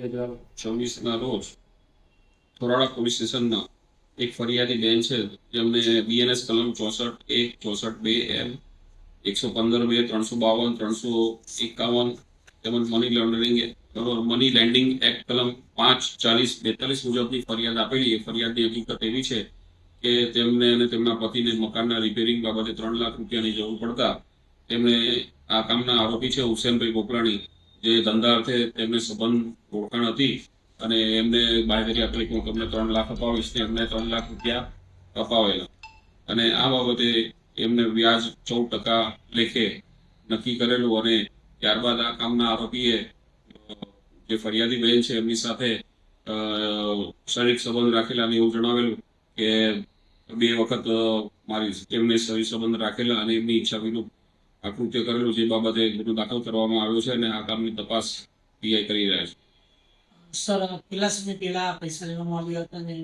2024 રોજ થોરાળા પોલીસ સ્ટેશનના એક ફરિયાદી બેન છે જેમને બીએનએસ કલમ 64(1), 64(2)(m), 115(2), 352, 351 તેમજ મની લેન્ડિંગ એક્ટ કલમ 5, 40, 42 મુજબની ફરિયાદ આપેલી. એ ફરિયાદની હકીકત એવી છે કે તેમને અને તેમના પતિને મકાનના રિપેરિંગ બાબતે 3 લાખ રૂપિયાની જરૂર પડતા તેમણે આ કામના આરોપી છે હુસેનભાઈ કોકલાણી, જે ધંધા અર્થે તેમને સંબંધ ઓળખાણ હતી અને એમને બાંહેધરી આપેલી કે હું તમને 3 લાખ અપાવીશ, ને એમને 3 લાખ રૂપિયા અપાવેલા અને આ બાબતે એમને વ્યાજ 14% લેખે નક્કી કરેલું અને ત્યારબાદ આ કામના આરોપીએ જે ફરિયાદી બેન છે એમની સાથે શારીરિક સંબંધ રાખેલા અને એવું જણાવેલું કે 2 વખત એમને શારીરિક સંબંધ રાખેલા અને એમની ઈચ્છા વિરુદ્ધ આ કૃત્ય કરેલું, જે બાબતે ગુનો દાખલ કરવામાં આવ્યો છે અને આ કામની તપાસ પીઆઈ કરી રહ્યા છે. સર કેટલા સમય પહેલા પૈસા લેવામાં આવ્યા હતા અને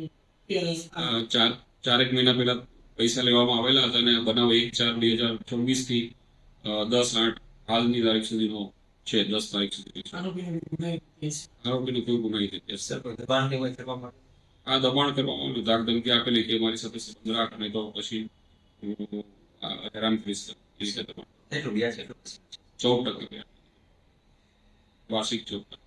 4 મહિના પહેલા પૈસા લેવામાં આવેલા હતા અને બનાવ 1/4/2024 થી 10/8 હાલની તારીખ સુધીનો છે. 10 તારીખ સુધી આરોપીનો કોઈ ગુનાહિત ઇતિહાસ. આ દબાણ કરવામાં ધાક ધમકી આપેલી કે મારી સાથે સંબંધ રાખ, નહીં તો પછી હેરાન કરીશ. એ રીતે દબાણ. 14% વાર્ષિક 14%.